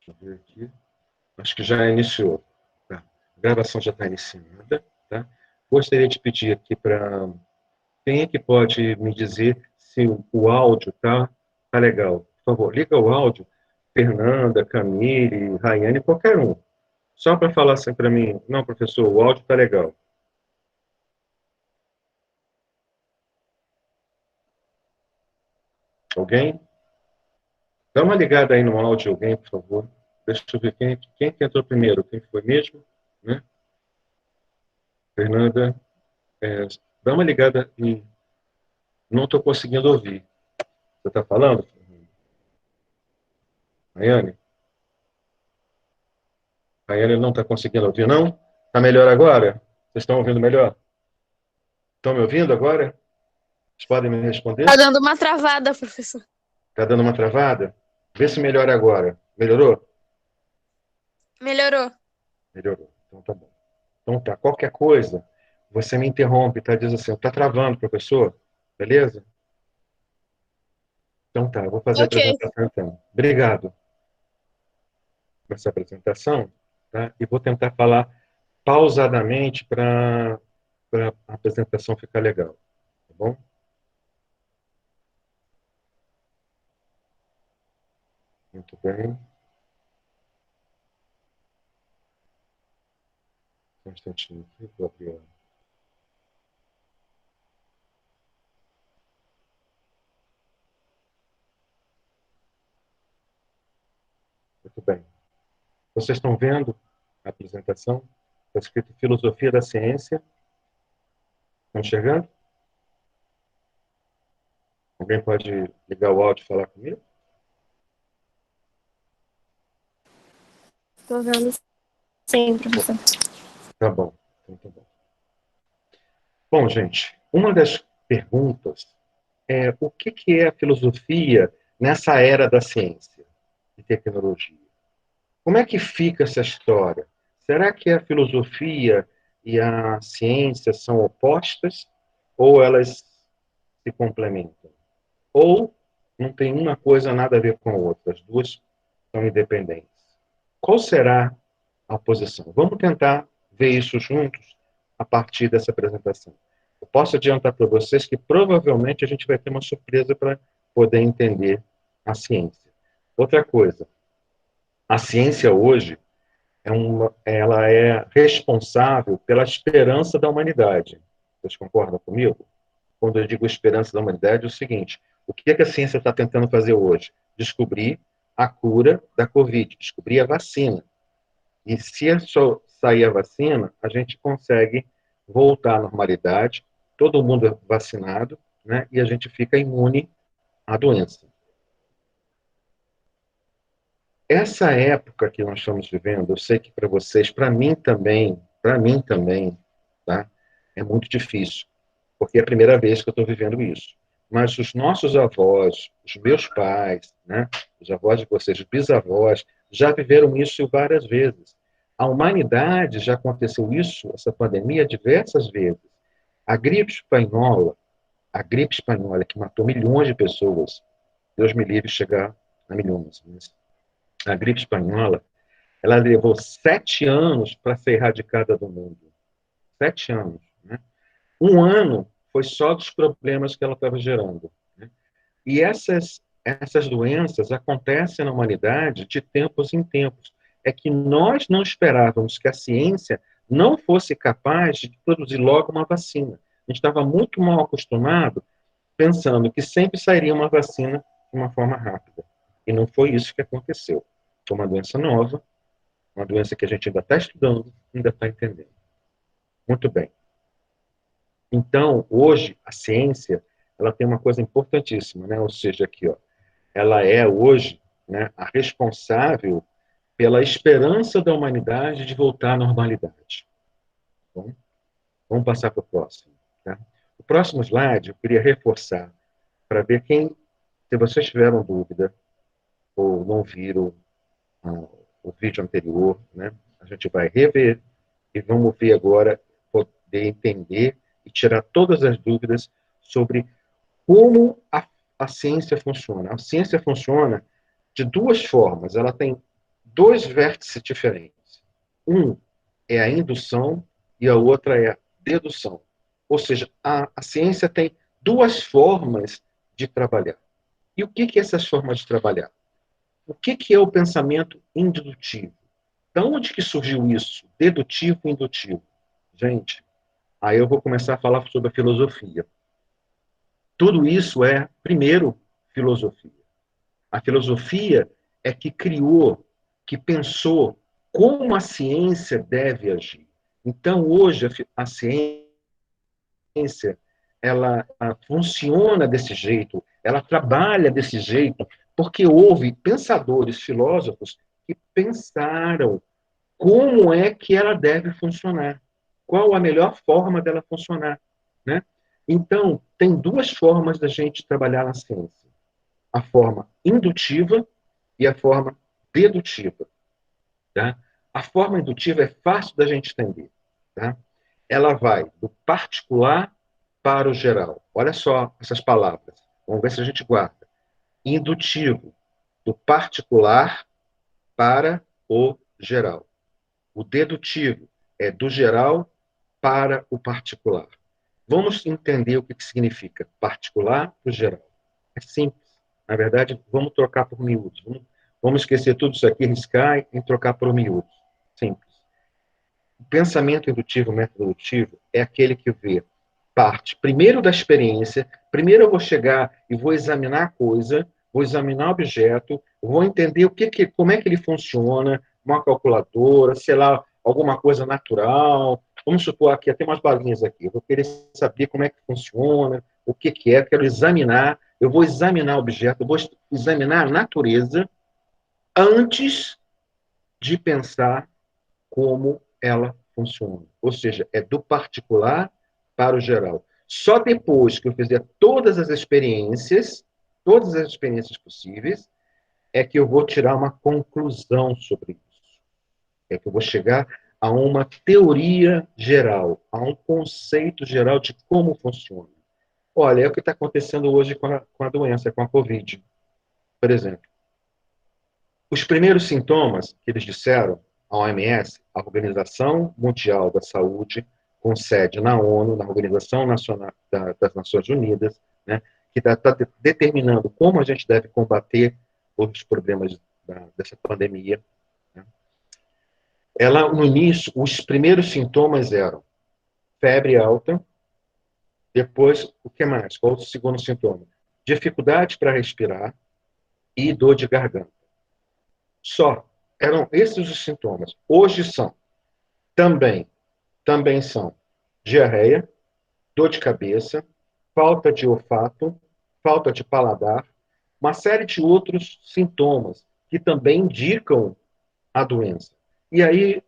Deixa eu ver aqui. Acho que já iniciou. Tá. A gravação já está iniciada. Tá? Gostaria de pedir aqui para... Quem é que pode me dizer se o áudio tá legal? Por favor, liga o áudio. Fernanda, Camille, Rayane, qualquer um. Só para falar assim para mim, não, professor, o áudio tá legal. Alguém? Dá uma ligada aí no áudio de alguém, por favor. Deixa eu ver quem que entrou primeiro. Quem foi mesmo? Né? Fernanda, dá uma ligada e não estou conseguindo ouvir. Você está falando? Rayane? Rayane não está conseguindo ouvir, não? Está melhor agora? Vocês estão ouvindo melhor? Estão me ouvindo agora? Vocês podem me Tá responder? dando uma travada, professor. Está dando uma travada? Vê se melhora agora. Melhorou? Melhorou. Melhorou. Então tá bom. Então tá. Qualquer coisa, você me interrompe, tá? Diz assim, tá travando, professor? Beleza? Então tá, eu vou fazer a Ok. apresentação então. Obrigado por essa apresentação, tá? E vou tentar falar pausadamente para a apresentação ficar legal, tá bom? Muito bem. Um instantinho aqui, vou abrir. Muito bem. Vocês estão vendo a apresentação? Está escrito Filosofia da Ciência. Estão enxergando? Alguém pode ligar o áudio e falar comigo? Tô vendo sim, professor. Tá bom. Então, tá bom. Bom, gente, uma das perguntas é o que é a filosofia nessa era da ciência e tecnologia? Como é que fica essa história? Será que a filosofia e a ciência são opostas ou elas se complementam? Ou não tem uma coisa nada a ver com a outra, as duas são independentes? Qual será a posição? Vamos tentar ver isso juntos a partir dessa apresentação. Eu posso adiantar para vocês que provavelmente a gente vai ter uma surpresa para poder entender a ciência. Outra coisa, a ciência hoje ela é responsável pela esperança da humanidade. Vocês concordam comigo? Quando eu digo esperança da humanidade, é o seguinte: o que a ciência está tentando fazer hoje? Descobrir a cura da Covid, descobrir a vacina. E se é só sair a vacina, a gente consegue voltar à normalidade, todo mundo é vacinado, né? E a gente fica imune à doença. Essa época que nós estamos vivendo, eu sei que para vocês, para mim também, tá? É muito difícil, porque é a primeira vez que eu estou vivendo isso. Mas os nossos avós, os meus pais, né? Os avós de vocês, os bisavós, já viveram isso várias vezes. A humanidade já aconteceu isso, essa pandemia, diversas vezes. A gripe espanhola, a gripe espanhola que matou milhões de pessoas, Deus me livre chegar a milhões, mas a gripe espanhola, ela levou 7 anos para ser erradicada do mundo. 7 anos. Né? Um ano foi só dos problemas que ela estava gerando. Né? E essas doenças acontecem na humanidade de tempos em tempos. É que nós não esperávamos que a ciência não fosse capaz de produzir logo uma vacina. A gente estava muito mal acostumado, pensando que sempre sairia uma vacina de uma forma rápida. E não foi isso que aconteceu. Foi uma doença nova, uma doença que a gente ainda está estudando, ainda está entendendo. Muito bem. Então, hoje, a ciência, ela tem uma coisa importantíssima, né? Ou seja, aqui, ó, ela é hoje, né, a responsável pela esperança da humanidade de voltar à normalidade. Bom, vamos passar para o próximo. Tá? O próximo slide eu queria reforçar para ver se vocês tiveram dúvida ou não viram o vídeo anterior, né? A gente vai rever e vamos ver agora, poder entender e tirar todas as dúvidas sobre como a ciência funciona. A ciência funciona de duas formas. Ela tem dois vértices diferentes. Um é a indução e a outra é a dedução. Ou seja, a ciência tem duas formas de trabalhar. E o que é essas formas de trabalhar? O que é o pensamento indutivo? Da onde que surgiu isso? Dedutivo e indutivo. Gente, aí eu vou começar a falar sobre a filosofia. Tudo isso é, primeiro, filosofia. A filosofia é que criou, que pensou como a ciência deve agir. Então, hoje, a ciência, ela funciona desse jeito, ela trabalha desse jeito, porque houve pensadores, filósofos, que pensaram como é que ela deve funcionar, qual a melhor forma dela funcionar, né? Então, tem duas formas da gente trabalhar na ciência: a forma indutiva e a forma dedutiva. Tá? A forma indutiva é fácil da gente entender. Tá? Ela vai do particular para o geral. Olha só essas palavras. Vamos ver se a gente guarda. Indutivo, do particular para o geral. O dedutivo é do geral para o particular. Vamos entender o que significa particular para o geral. É simples. Na verdade, vamos trocar por miúdos. Vamos esquecer tudo isso aqui, riscar e trocar por miúdos. Simples. O pensamento indutivo, o método indutivo, é aquele que vê parte primeiro da experiência, primeiro eu vou chegar e vou examinar a coisa, vou examinar o objeto, vou entender como é que ele funciona, uma calculadora, sei lá, alguma coisa natural. Vamos supor aqui, tem umas balinhas aqui, eu vou querer saber como é que funciona, o que é, quero examinar, eu vou examinar o objeto, eu vou examinar a natureza antes de pensar como ela funciona. Ou seja, é do particular para o geral. Só depois que eu fizer todas as experiências possíveis, é que eu vou tirar uma conclusão sobre isso. É que eu vou chegar a uma teoria geral, a um conceito geral de como funciona. Olha, é o que está acontecendo hoje com a doença, com a Covid, por exemplo. Os primeiros sintomas que eles disseram, a OMS, a Organização Mundial da Saúde, com sede na ONU, na Organização Nacional das Nações Unidas, né, que está determinando como a gente deve combater os problemas dessa pandemia. Né. Ela, no início, os primeiros sintomas eram febre alta, depois, o que mais? Qual o segundo sintoma? Dificuldade para respirar e dor de garganta. Só. Eram esses os sintomas. Hoje são também são diarreia, dor de cabeça, falta de olfato, falta de paladar, uma série de outros sintomas que também indicam a doença. E aí,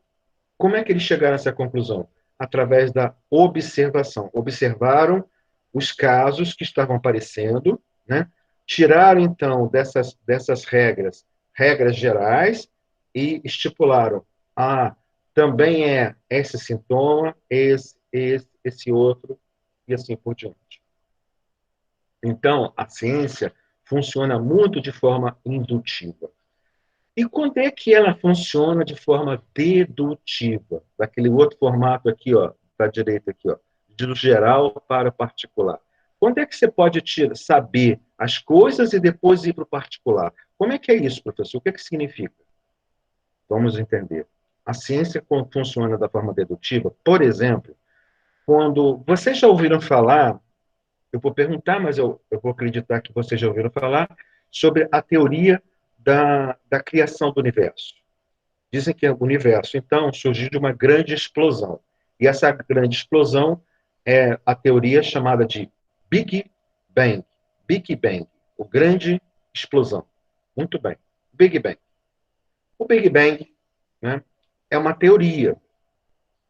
como é que eles chegaram a essa conclusão? Através da observação. Observaram os casos que estavam aparecendo, né? Tiraram, então, dessas regras gerais, e estipularam, também é esse sintoma, esse outro, e assim por diante. Então, a ciência funciona muito de forma indutiva. E quando é que ela funciona de forma dedutiva? Daquele outro formato aqui, ó, da direita aqui, ó, do geral para o particular. Quando é que você pode saber as coisas e depois ir para o particular? Como é que é isso, professor? O que é que significa? Vamos entender. A ciência funciona da forma dedutiva, por exemplo, quando vocês já ouviram falar, eu vou perguntar, mas eu vou acreditar que vocês já ouviram falar, sobre a teoria da criação do universo. Dizem que o universo, então, surgiu de uma grande explosão. E essa grande explosão é a teoria chamada de Big Bang. Big Bang, o grande explosão. Muito bem. Big Bang. O Big Bang, né, é uma teoria,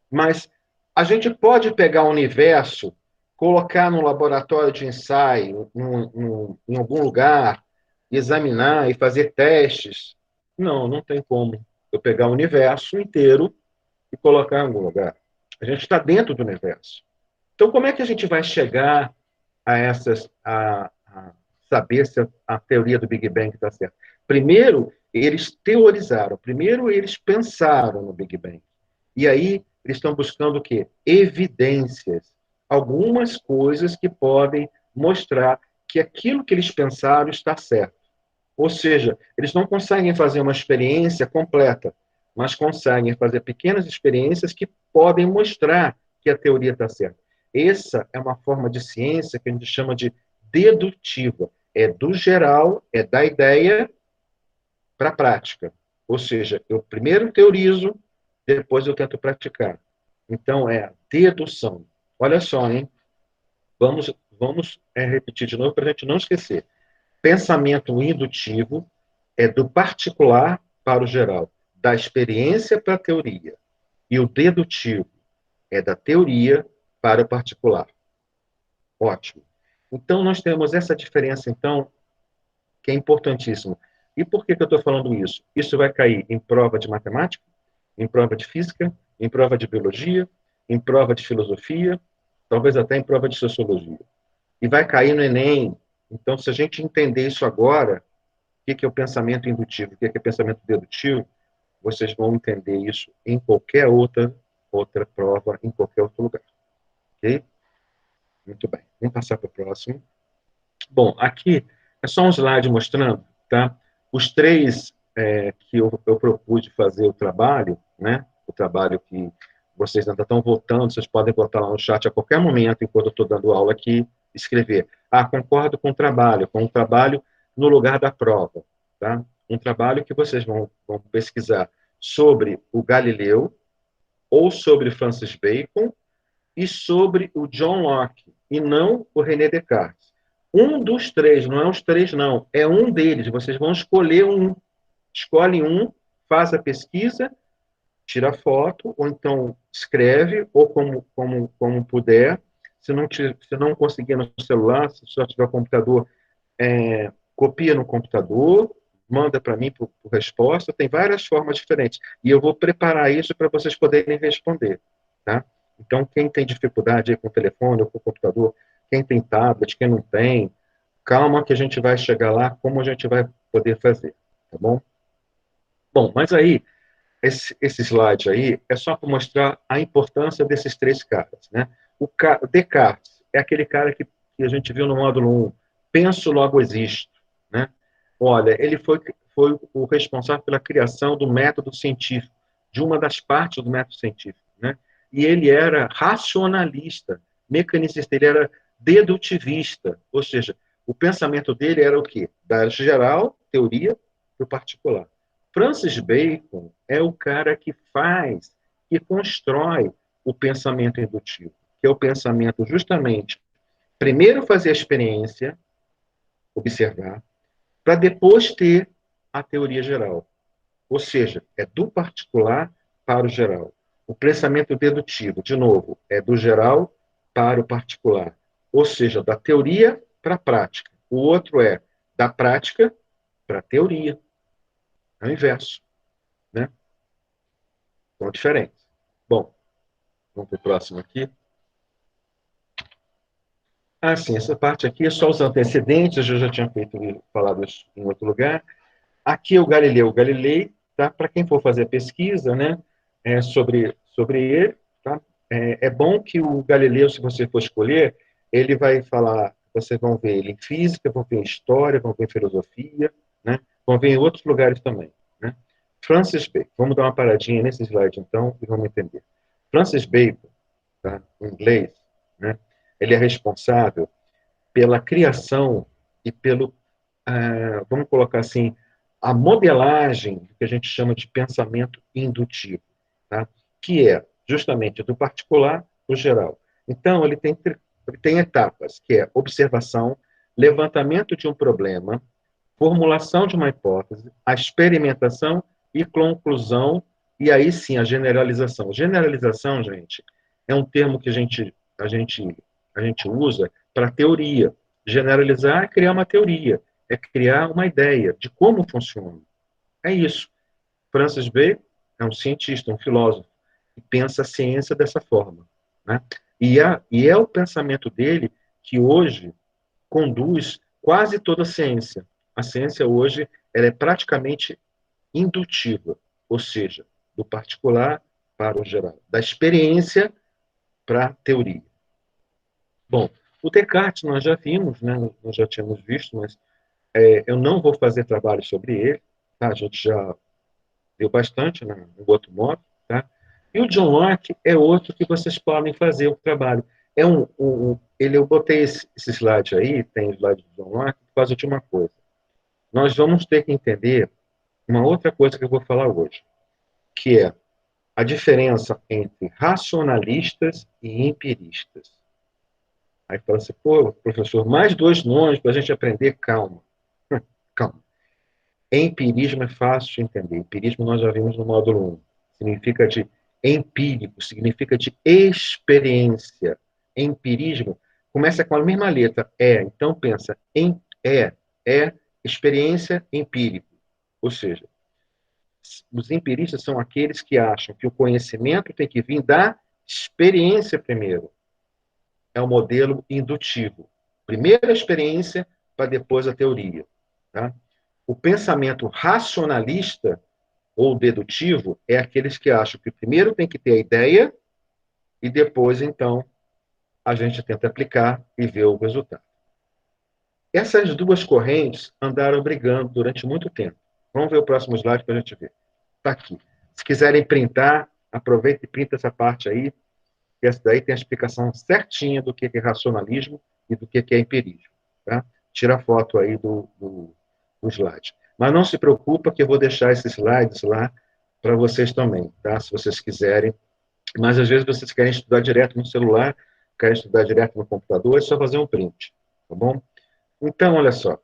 mas a gente pode pegar o universo, colocar no laboratório de ensaio, em algum lugar, examinar e fazer testes. Não, não tem como eu pegar o universo inteiro e colocar em algum lugar. A gente está dentro do universo. Então, como é que a gente vai chegar a saber se a teoria do Big Bang está certa? Primeiro, eles teorizaram, primeiro eles pensaram no Big Bang. E aí, eles estão buscando o quê? Evidências. Algumas coisas que podem mostrar que aquilo que eles pensaram está certo. Ou seja, eles não conseguem fazer uma experiência completa, mas conseguem fazer pequenas experiências que podem mostrar que a teoria está certa. Essa é uma forma de ciência que a gente chama de dedutiva. É do geral, é da ideia para a prática. Ou seja, eu primeiro teorizo, depois eu tento praticar. Então, é a dedução. Olha só, hein? Vamos repetir de novo para a gente não esquecer. Pensamento indutivo é do particular para o geral, da experiência para a teoria. E o dedutivo é da teoria para o particular. Ótimo. Então, nós temos essa diferença, então, que é importantíssimo. E por que eu estou falando isso? Isso vai cair em prova de matemática, em prova de física, em prova de biologia, em prova de filosofia, talvez até em prova de sociologia. E vai cair no Enem. Então, se a gente entender isso agora, o que é o pensamento indutivo, o que é pensamento dedutivo, vocês vão entender isso em qualquer outra prova, em qualquer outro lugar. Ok? Muito bem. Vamos passar para o próximo. Bom, aqui é só um slide mostrando, tá? Os três que eu propus de fazer o trabalho, né? O trabalho que vocês ainda estão votando, vocês podem botar lá no chat a qualquer momento, enquanto eu estou dando aula aqui, escrever. Ah, concordo com o trabalho no lugar da prova, tá? Um trabalho que vocês vão pesquisar sobre o Galileu, ou sobre Francis Bacon, e sobre o John Locke, e não o René Descartes. Um dos três, não é os três, não, é um deles. Vocês vão escolher um. Escolhe um, faz a pesquisa, tira foto, ou então escreve, ou como puder. Se não conseguir no celular, se só tiver computador, copia no computador, manda para mim por resposta. Tem várias formas diferentes. E eu vou preparar isso para vocês poderem responder. Tá? Então, quem tem dificuldade com o telefone ou com o computador, quem tem tablet, quem não tem, calma que a gente vai chegar lá, como a gente vai poder fazer, tá bom? Bom, mas aí, esse slide aí é só para mostrar a importância desses três caras, né? O Descartes é aquele cara que a gente viu no módulo 1, penso, logo existo, né? Olha, ele foi o responsável pela criação do método científico, de uma das partes do método científico, né? E ele era racionalista, mecanicista, ele era dedutivista, ou seja, o pensamento dele era o quê? Da geral, teoria, para o particular. Francis Bacon é o cara que faz, que constrói o pensamento indutivo, que é o pensamento justamente, primeiro fazer a experiência, observar, para depois ter a teoria geral. Ou seja, é do particular para o geral. O pensamento dedutivo, de novo, é do geral para o particular. Ou seja, da teoria para a prática. O outro é da prática para a teoria. É o inverso. Né? São diferentes. Bom, vamos para o próximo aqui. Ah, sim, essa parte aqui é só os antecedentes, eu já tinha falado isso em outro lugar. Aqui é o Galileu Galilei, tá? Para quem for fazer pesquisa, né, sobre ele, tá? É bom que o Galileu, se você for escolher, ele vai falar, vocês vão ver ele em física, vão ver em história, vão ver em filosofia, né? Vão ver em outros lugares também, né? Francis Bacon, vamos dar uma paradinha nesse slide então e vamos entender. Francis Bacon, tá? Em inglês, né? Ele é responsável pela criação e pelo, vamos colocar assim, a modelagem que a gente chama de pensamento indutivo, tá? Que é justamente do particular para o geral. Então, ele tem etapas, que é observação, levantamento de um problema, formulação de uma hipótese, a experimentação e conclusão, e aí sim a generalização. Generalização, gente, é um termo que a gente usa para teoria. Generalizar é criar uma teoria, é criar uma ideia de como funciona. É isso. Francis Bacon é um cientista, um filósofo, que pensa a ciência dessa forma. Né? E é o pensamento dele que hoje conduz quase toda a ciência. A ciência hoje ela é praticamente indutiva, ou seja, do particular para o geral, da experiência para a teoria. Bom, o Descartes nós já vimos, né? Nós já tínhamos visto, mas eu não vou fazer trabalho sobre ele, tá? A gente já viu bastante, né, no outro modo, tá? E o John Locke é outro que vocês podem fazer o trabalho. Eu botei esse slide aí, tem o slide do John Locke, por causa de uma coisa. Nós vamos ter que entender uma outra coisa que eu vou falar hoje, que é a diferença entre racionalistas e empiristas. Aí fala assim, pô, professor, mais dois nomes para a gente aprender, calma. Calma. Empirismo é fácil de entender. Empirismo nós já vimos no módulo 1. Significa de empírico, significa de experiência. Empirismo começa com a mesma letra, é. Então pensa, é experiência empírico. Ou seja, os empiristas são aqueles que acham que o conhecimento tem que vir da experiência primeiro. É o modelo indutivo. Primeiro a experiência, para depois a teoria. Tá? O pensamento racionalista ou dedutivo é aqueles que acham que primeiro tem que ter a ideia e depois, então, a gente tenta aplicar e ver o resultado. Essas duas correntes andaram brigando durante muito tempo. Vamos ver o próximo slide para a gente ver. Está aqui. Se quiserem printar, aproveita e printa essa parte aí, que essa daí tem a explicação certinha do que é racionalismo e do que é empirismo. Tá? Tira a foto aí do slide. Mas não se preocupa que eu vou deixar esses slides lá para vocês também, tá? Se vocês quiserem. Mas às vezes vocês querem estudar direto no celular, querem estudar direto no computador, é só fazer um print, tá bom? Então, olha só.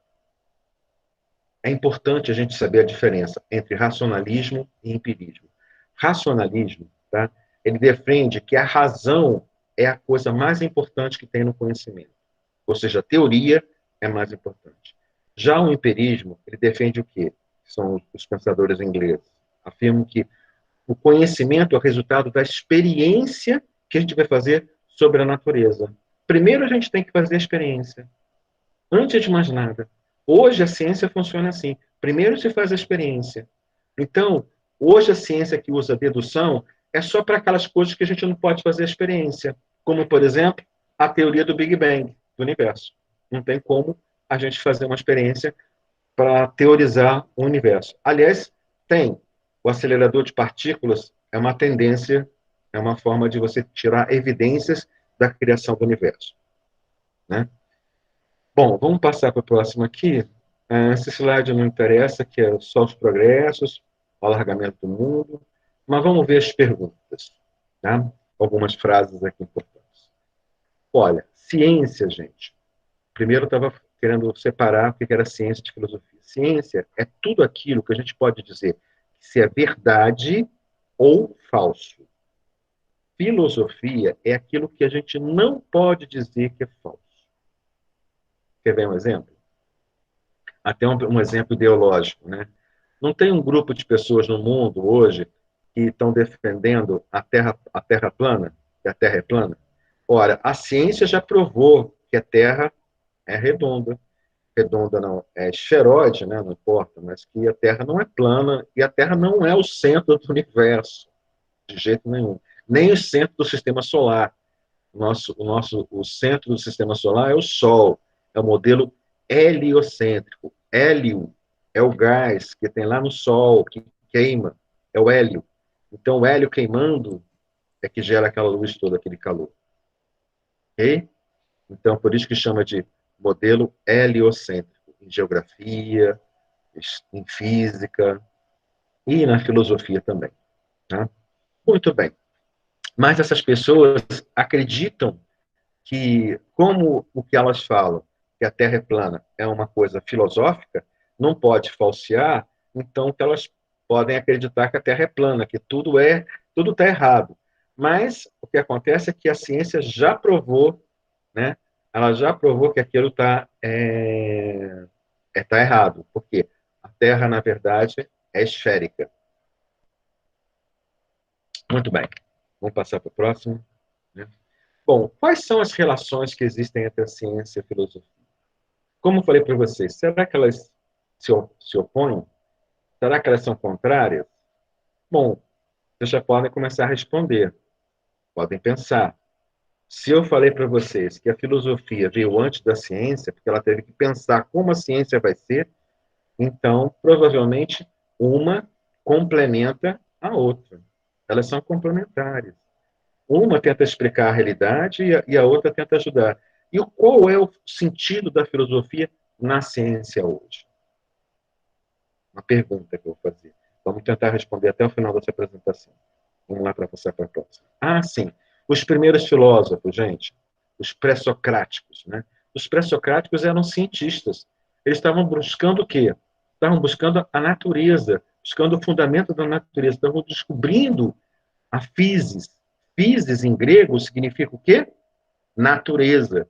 É importante a gente saber a diferença entre racionalismo e empirismo. Racionalismo, tá? Ele defende que a razão é a coisa mais importante que tem no conhecimento. Ou seja, a teoria é mais importante. Já o empirismo, ele defende o quê? São os pensadores ingleses. Afirmam que o conhecimento é o resultado da experiência que a gente vai fazer sobre a natureza. Primeiro a gente tem que fazer a experiência. Antes de mais nada. Hoje a ciência funciona assim. Primeiro se faz a experiência. Então, hoje a ciência que usa dedução é só para aquelas coisas que a gente não pode fazer a experiência. Como, por exemplo, a teoria do Big Bang, do universo. Não tem como a gente fazer uma experiência para teorizar o universo. Aliás, tem. O acelerador de partículas é uma tendência, é uma forma de você tirar evidências da criação do universo. Né? Bom, vamos passar para o próximo aqui. Esse slide não interessa, que é só os progressos, o alargamento do mundo. Mas vamos ver as perguntas. Tá? Algumas frases aqui importantes. Olha, ciência, gente. Primeiro eu estava querendo separar o que era ciência de filosofia. Ciência é tudo aquilo que a gente pode dizer se é verdade ou falso. Filosofia é aquilo que a gente não pode dizer que é falso. Quer ver um exemplo? Até um exemplo ideológico, né? Não tem um grupo de pessoas no mundo hoje que estão defendendo a terra plana, que a Terra é plana? Ora, a ciência já provou que a Terra é redonda. Redonda não, é esferoide, né? Não importa, mas que a Terra não é plana e a Terra não é o centro do universo, de jeito nenhum. Nem o centro do sistema solar. O centro do sistema solar é o Sol, é o modelo heliocêntrico. Hélio é o gás que tem lá no Sol, que queima, é o hélio. Então, o hélio queimando é que gera aquela luz toda, aquele calor. Ok? Então, por isso que chama de modelo heliocêntrico, em geografia, em física e na filosofia também. Tá? Muito bem. Mas essas pessoas acreditam que, como o que elas falam, que a Terra é plana, é uma coisa filosófica, não pode falsear, então que elas podem acreditar que a Terra é plana, que tudo está errado. Mas o que acontece é que a ciência já provou, né? Ela já provou que aquilo tá errado. Por quê? A Terra, na verdade, é esférica. Muito bem. Vamos passar para o próximo. Né? Bom, quais são as relações que existem entre a ciência e a filosofia? Como eu falei para vocês, será que elas se opõem? Será que elas são contrárias? Bom, vocês já podem começar a responder. Podem pensar. Se eu falei para vocês que a filosofia veio antes da ciência, porque ela teve que pensar como a ciência vai ser, então, provavelmente, uma complementa a outra. Elas são complementares. Uma tenta explicar a realidade e a outra tenta ajudar. E qual é o sentido da filosofia na ciência hoje? Uma pergunta que eu vou fazer. Vamos tentar responder até o final dessa apresentação. Vamos lá para passar para a próxima. Ah, sim. Os primeiros filósofos, gente, os pré-socráticos, né? Os pré-socráticos eram cientistas. Eles estavam buscando o quê? Estavam buscando a natureza, buscando o fundamento da natureza, estavam descobrindo a physis. Physis, em grego, significa o quê? Natureza.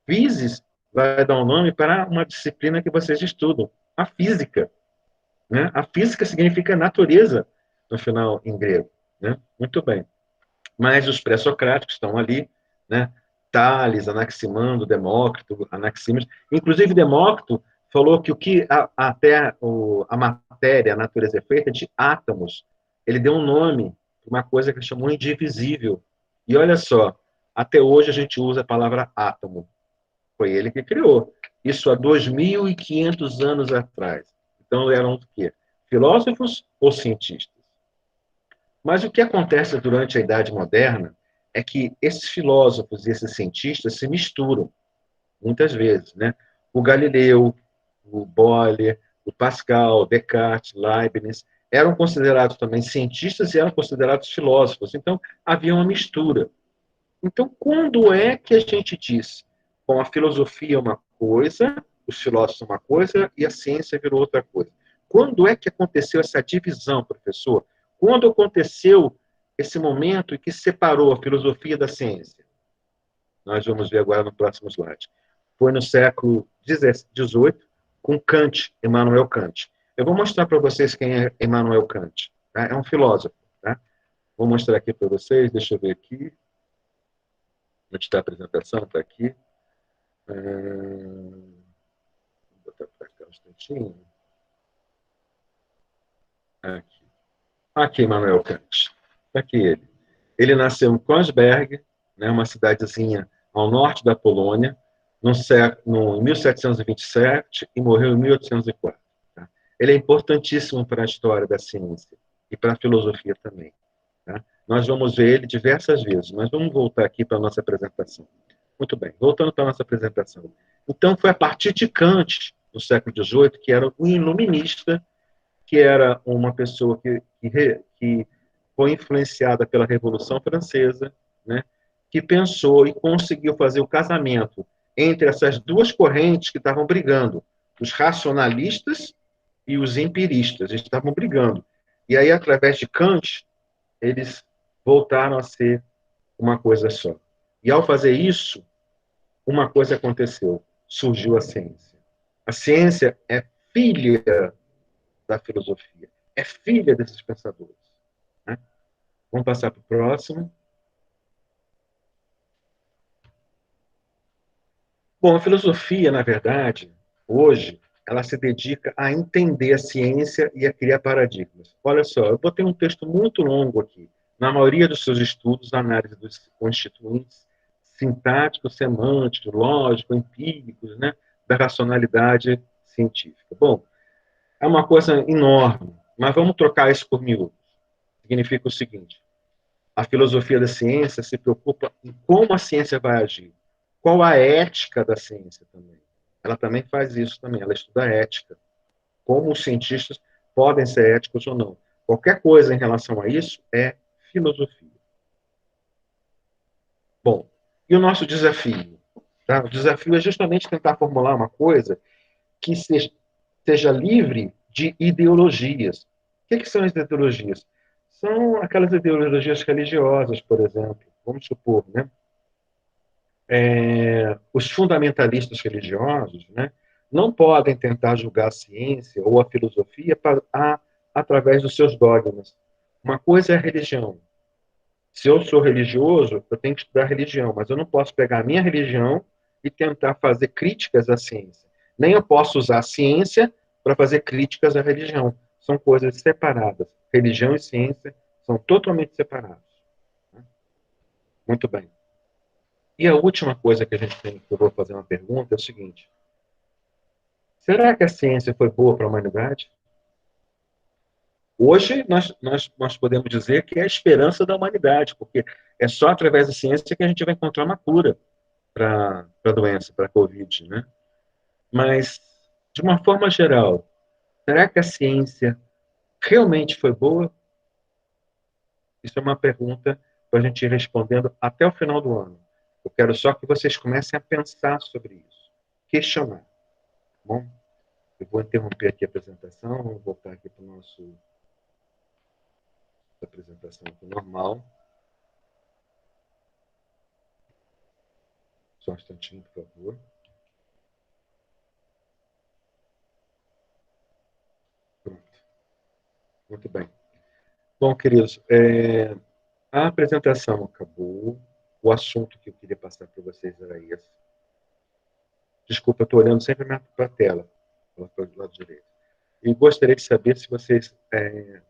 Physis vai dar um nome para uma disciplina que vocês estudam, a física. Né? A física significa natureza, no final, em grego. Né? Muito bem. Mas os pré-socráticos estão ali, né? Tales, Anaximandro, Demócrito, Anaxímenes. Inclusive, Demócrito falou que a matéria, a natureza é feita de átomos. Ele deu um nome para uma coisa que ele chamou indivisível. E olha só, até hoje a gente usa a palavra átomo. Foi ele que criou. Isso há 2.500 anos atrás. Então, eram o quê? Filósofos ou cientistas? Mas o que acontece durante a Idade Moderna é que esses filósofos e esses cientistas se misturam, muitas vezes. Né? O Galileu, o Boyle, o Pascal, Descartes, Leibniz, eram considerados também cientistas e eram considerados filósofos. Então, havia uma mistura. Então, quando é que a gente diz, bom, a filosofia é uma coisa, os filósofos são uma coisa e a ciência virou outra coisa? Quando é que aconteceu essa divisão, professor? Quando aconteceu esse momento em que separou a filosofia da ciência? Nós vamos ver agora no próximo slide. Foi no século XVIII, com Kant, Immanuel Kant. Eu vou mostrar para vocês quem é Immanuel Kant. Tá? É um filósofo. Tá? Vou mostrar aqui para vocês, deixa eu ver aqui. Onde está a apresentação? Está aqui. Vou botar para cá um instantinho. Aqui. Aqui, Immanuel Kant. Aqui ele. Ele nasceu em Kreuzberg, né, uma cidadezinha ao norte da Polônia, em 1727 e morreu em 1804. Tá? Ele é importantíssimo para a história da ciência e para a filosofia também. Tá? Nós vamos ver ele diversas vezes, mas vamos voltar aqui para a nossa apresentação. Muito bem, voltando para a nossa apresentação. Então, foi a partir de Kant, no século XVIII, que era um iluminista, que era uma pessoa que foi influenciada pela Revolução Francesa, né, que pensou e conseguiu fazer o casamento entre essas duas correntes que estavam brigando, os racionalistas e os empiristas, eles estavam brigando. E aí, através de Kant, eles voltaram a ser uma coisa só. E ao fazer isso, uma coisa aconteceu, surgiu a ciência. A ciência é filha da filosofia, é filha desses pensadores. Né? Vamos passar para o próximo. Bom, a filosofia, na verdade, hoje, ela se dedica a entender a ciência e a criar paradigmas. Olha só, eu botei um texto muito longo aqui. Na maioria dos seus estudos, a análise dos constituintes sintáticos, semânticos, lógicos, empíricos, né, da racionalidade científica. Bom, é uma coisa enorme, mas vamos trocar isso por miúdos. Significa o seguinte: a filosofia da ciência se preocupa em como a ciência vai agir. Qual a ética da ciência também? Ela também faz isso também, ela estuda a ética. Como os cientistas podem ser éticos ou não. Qualquer coisa em relação a isso é filosofia. Bom, e o nosso desafio? Tá? O desafio é justamente tentar formular uma coisa que seja livre de ideologias. O que são as ideologias? São aquelas ideologias religiosas, por exemplo. Vamos supor, né? Os fundamentalistas religiosos, né, não podem tentar julgar a ciência ou a filosofia através dos seus dogmas. Uma coisa é a religião. Se eu sou religioso, eu tenho que estudar religião, mas eu não posso pegar a minha religião e tentar fazer críticas à ciência. Nem eu posso usar a ciência para fazer críticas à religião. São coisas separadas. Religião e ciência são totalmente separados. Muito bem. E a última coisa que a gente tem, que eu vou fazer uma pergunta, é o seguinte: será que a ciência foi boa para a humanidade? Hoje, nós podemos dizer que é a esperança da humanidade, porque é só através da ciência que a gente vai encontrar uma cura para a doença, para a Covid, né? Mas, de uma forma geral, será que a ciência realmente foi boa? Isso é uma pergunta para a gente ir respondendo até o final do ano. Eu quero só que vocês comecem a pensar sobre isso, questionar. Tá bom? Eu vou interromper aqui a apresentação, vou voltar aqui para a nossa apresentação aqui normal. Só um instantinho, por favor. Pronto. Muito bem. Bom, queridos, a apresentação acabou. O assunto que eu queria passar para vocês era esse. Desculpa, eu estou olhando sempre para a tela, para o lado direito. E gostaria de saber se vocês,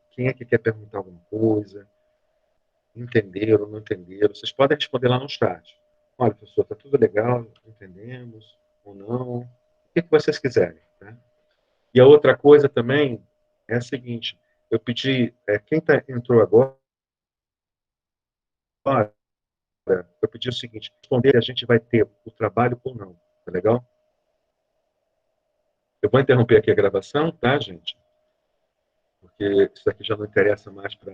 quem é que quer perguntar alguma coisa, entenderam, não entenderam. Vocês podem responder lá no chat. Olha, professor, está tudo legal, entendemos ou não. O que vocês quiserem. Tá? E a outra coisa também é a seguinte: eu pedi, quem entrou agora, eu pedi o seguinte: responder se a gente vai ter o trabalho ou não. Tá legal? Eu vou interromper aqui a gravação, tá, gente? Porque isso aqui já não interessa mais para